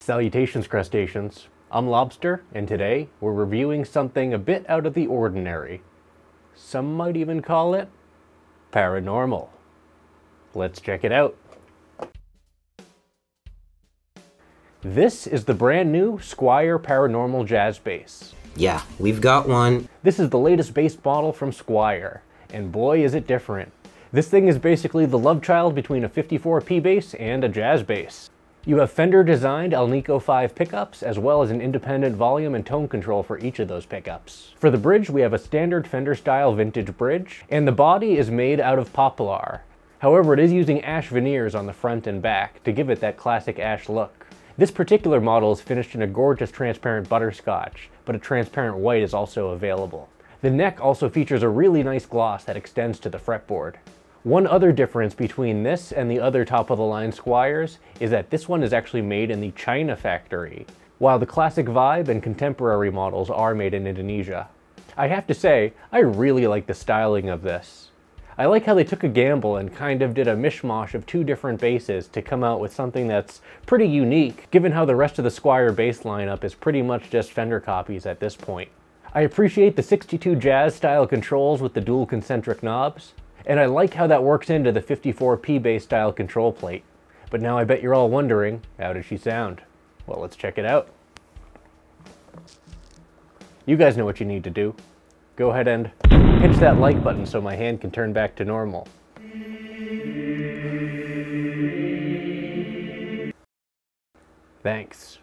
Salutations, crustaceans. I'm Lobster, and today we're reviewing something a bit out of the ordinary. Some might even call it paranormal. Let's check it out. This is the brand new Squier Paranormal Jazz Bass. Yeah, we've got one. This is the latest bass model from Squier, and boy is it different. This thing is basically the love child between a 54P bass and a jazz bass. You have Fender-designed Alnico 5 pickups, as well as an independent volume and tone control for each of those pickups. For the bridge, we have a standard Fender-style vintage bridge, and the body is made out of poplar. However, it is using ash veneers on the front and back to give it that classic ash look. This particular model is finished in a gorgeous transparent butterscotch, but a transparent white is also available. The neck also features a really nice gloss that extends to the fretboard. One other difference between this and the other top-of-the-line Squiers is that this one is actually made in the China factory, while the classic Vibe and contemporary models are made in Indonesia. I have to say, I really like the styling of this. I like how they took a gamble and kind of did a mishmash of two different basses to come out with something that's pretty unique, given how the rest of the Squier bass lineup is pretty much just Fender copies at this point. I appreciate the 62 jazz style controls with the dual concentric knobs, and I like how that works into the 54P bass style control plate. But now I bet you're all wondering, how does she sound? Well, let's check it out. You guys know what you need to do. Go ahead and pinch that like button so my hand can turn back to normal. Thanks.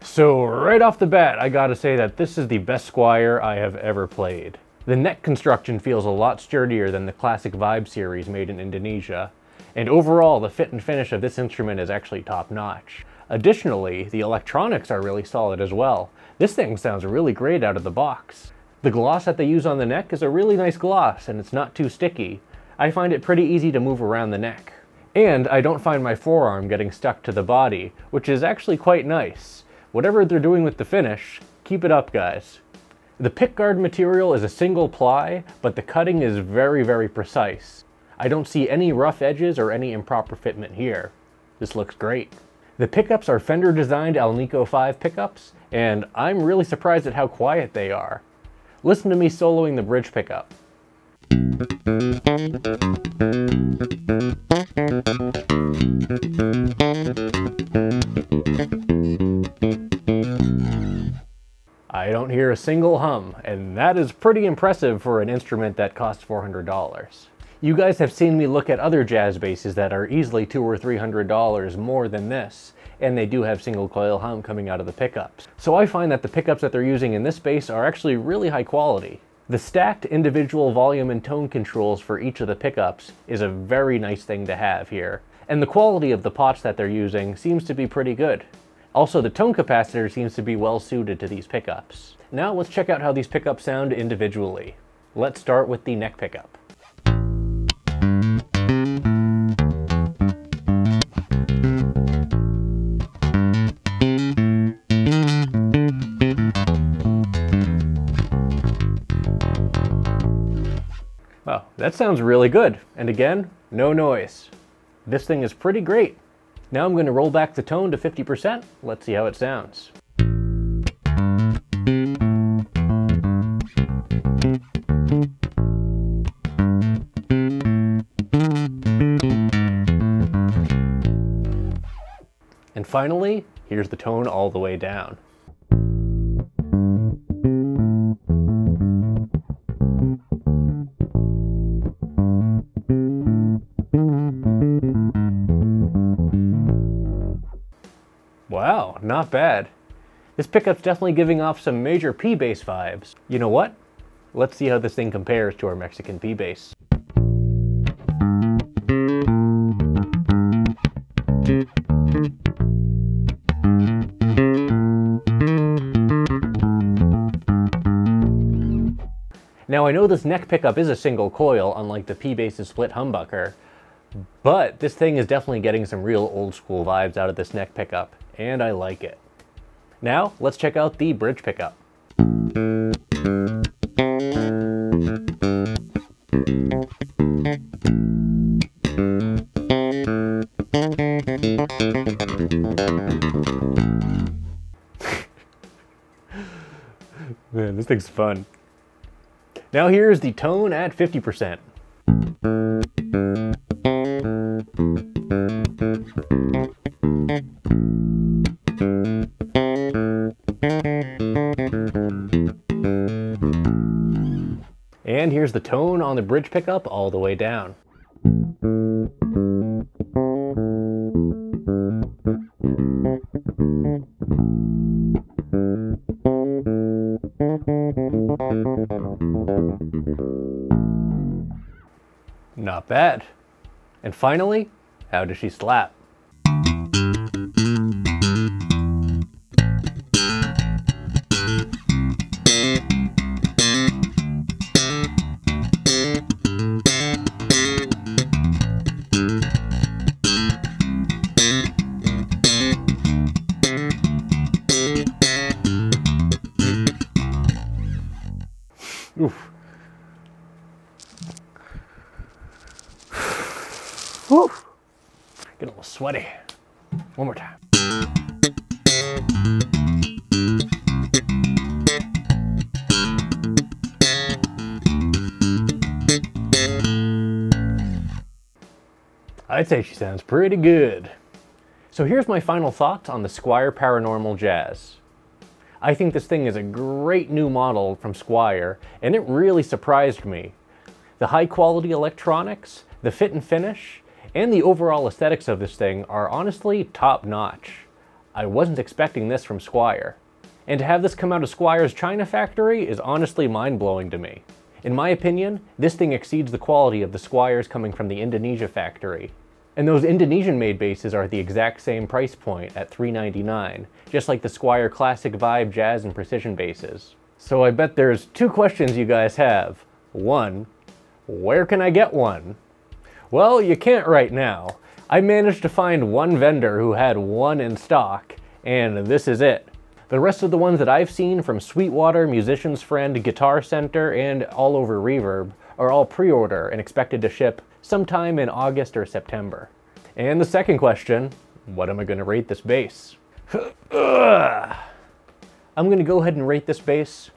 So right off the bat, I gotta say that this is the best Squier I have ever played. The neck construction feels a lot sturdier than the classic Vibe series made in Indonesia, and overall the fit and finish of this instrument is actually top-notch. Additionally, the electronics are really solid as well. This thing sounds really great out of the box. The gloss that they use on the neck is a really nice gloss, and it's not too sticky. I find it pretty easy to move around the neck. And I don't find my forearm getting stuck to the body, which is actually quite nice. Whatever they're doing with the finish, keep it up, guys. The pickguard material is a single ply, but the cutting is very, very precise. I don't see any rough edges or any improper fitment here. This looks great. The pickups are Fender-designed Alnico 5 pickups, and I'm really surprised at how quiet they are. Listen to me soloing the bridge pickup. I don't hear a single hum, and that is pretty impressive for an instrument that costs $400. You guys have seen me look at other jazz basses that are easily $200 or $300 more than this, and they do have single coil hum coming out of the pickups. So I find that the pickups that they're using in this bass are actually really high quality. The stacked individual volume and tone controls for each of the pickups is a very nice thing to have here, and the quality of the pots that they're using seems to be pretty good. Also, the tone capacitor seems to be well suited to these pickups. Now let's check out how these pickups sound individually. Let's start with the neck pickup. Wow, that sounds really good. And again, no noise. This thing is pretty great. Now I'm going to roll back the tone to 50%. Let's see how it sounds. And finally, here's the tone all the way down. Wow, not bad. This pickup's definitely giving off some major P bass vibes. You know what? Let's see how this thing compares to our Mexican P bass. Now Now I know this neck pickup is a single coil, unlike the P-Bass's split humbucker, but this thing is definitely getting some real old school vibes out of this neck pickup, and I like it. Now, let's check out the bridge pickup. Man, this thing's fun. Now here's the tone at 50%. And here's the tone on the bridge pickup all the way down. Not bad. And finally, how does she slap? Oof. Whew. Get a little sweaty. One more time. I'd say she sounds pretty good. So here's my final thoughts on the Squier Paranormal Jazz. I think this thing is a great new model from Squier, and it really surprised me. The high quality electronics, the fit and finish, and the overall aesthetics of this thing are honestly top notch. I wasn't expecting this from Squier. And to have this come out of Squier's China factory is honestly mind-blowing to me. In my opinion, this thing exceeds the quality of the Squiers coming from the Indonesia factory. And those Indonesian-made basses are at the exact same price point at $399, just like the Squier Classic Vibe Jazz and Precision basses. So I bet there's two questions you guys have. One, where can I get one? Well, you can't right now. I managed to find one vendor who had one in stock, and this is it. The rest of the ones that I've seen from Sweetwater, Musician's Friend, Guitar Center, and all over Reverb are all pre-order and expected to ship sometime in August or September. And the second question, what am I going to rate this bass? I'm going to go ahead and rate this bass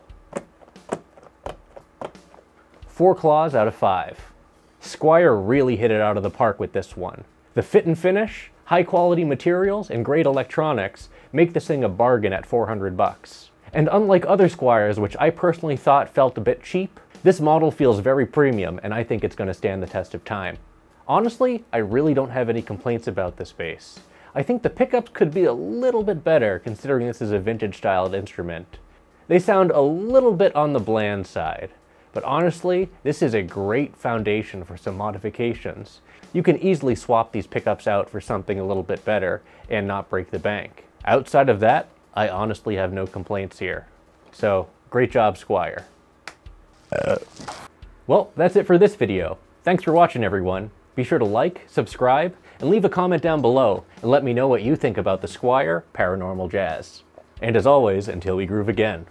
4 claws out of 5. Squier really hit it out of the park with this one. The fit and finish, high quality materials, and great electronics make this thing a bargain at $400. And unlike other Squiers, which I personally thought felt a bit cheap, this model feels very premium, and I think it's going to stand the test of time. Honestly, I really don't have any complaints about this bass. I think the pickups could be a little bit better considering this is a vintage-styled instrument. They sound a little bit on the bland side, but honestly, this is a great foundation for some modifications. You can easily swap these pickups out for something a little bit better and not break the bank. Outside of that, I honestly have no complaints here. So, great job, Squier. Well, that's it for this video. Thanks for watching, everyone. Be sure to like, subscribe, and leave a comment down below and let me know what you think about the Squier Paranormal Jazz. And as always, until we groove again.